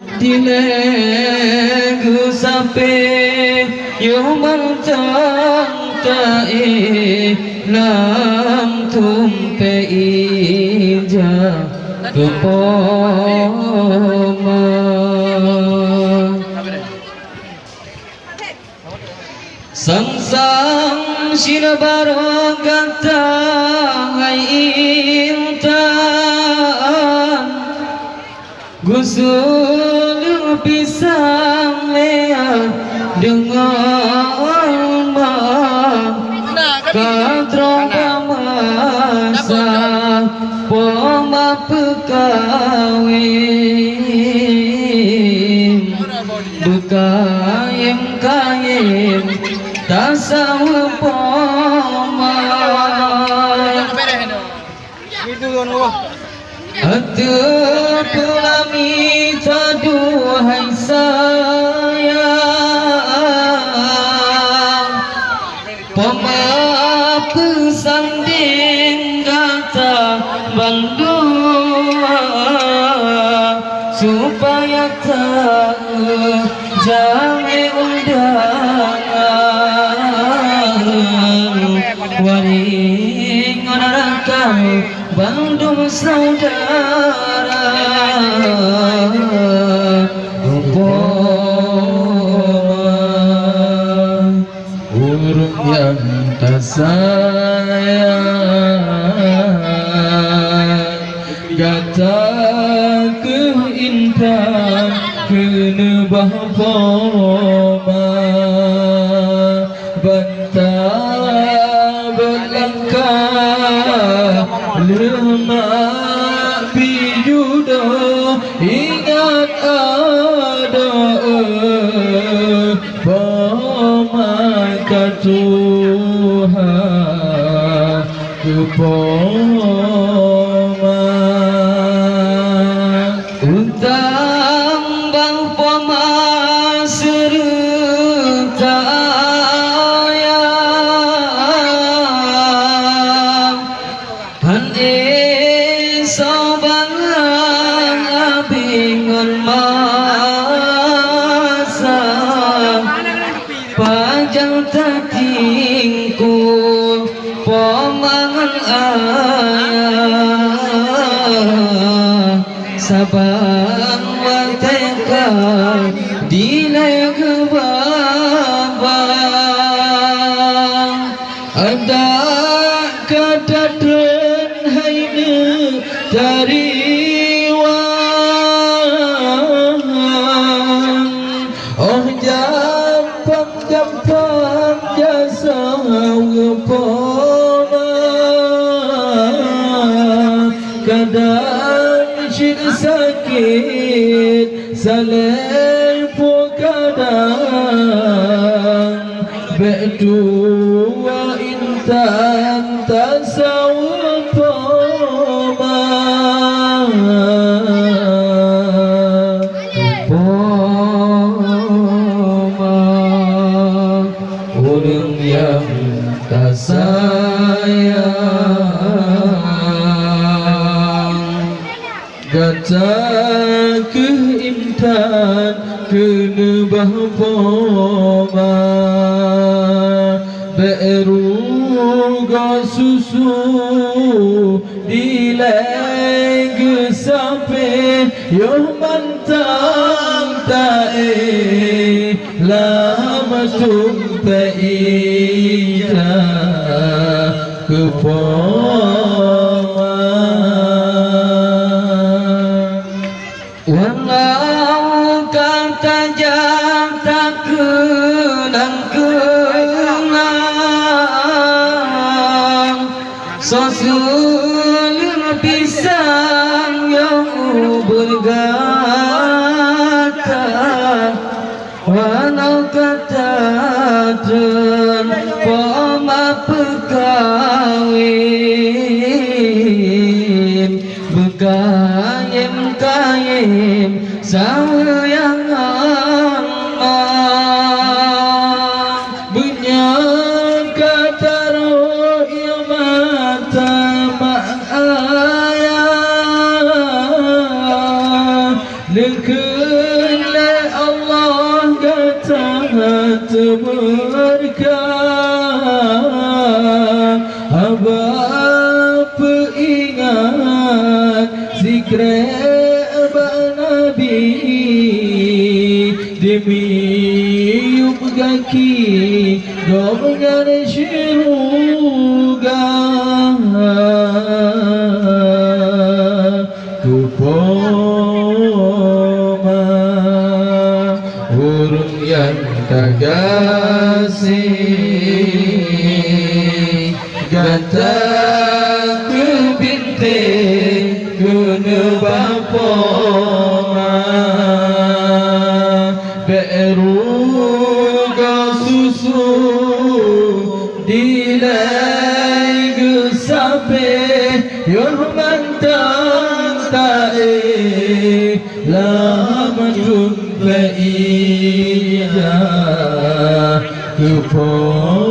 Dilegu sampai Yomang tangkai Lam tumpai ija Kepoma Sang-sang sinabaro kata Hai intan Gusul pisang lea dengan Katrong pemasa Poma pekawin Bekayem-kayem Tasawa poma Atur pelami taduhai sayang Poma pesanding kata bandua Supaya tak jame undangan Waring onarakau Bandung saudara Upama Urung yang tak sayang Gata ke intan Kena bahpoma Bantah berlangkah Lemak bijudo ingat ada Pemakai Tuhan kepoma Utang bang poma serta ayam Sobangan bingung masa Pajang tatingku Pomangan ayah Sabang wateka Dilai kebabang Ada kata dari wang oh jampang jasa ngepoma kadang syid sakit salerpo kadang berdua intan tasawuf Orang yang tak sayang Gata ke intan Kena bahpoma Beruga susu Dilai ke sampai Yoh mantang tae Lama tumpai ija Kepoma Walau kata jata kenang-kenang Sosul pisang yang bergata Walau kata dan poma pekawin Bekayem-kayem sayang Bunya kata roh yang mata mak ayah Negeri kreba nabi demi yub gaki domengan syuruga kupoma urung yang tagasih gata ke bintik guna bapoma beruga susu dilai gesape yormantang tae lamadun baija kupon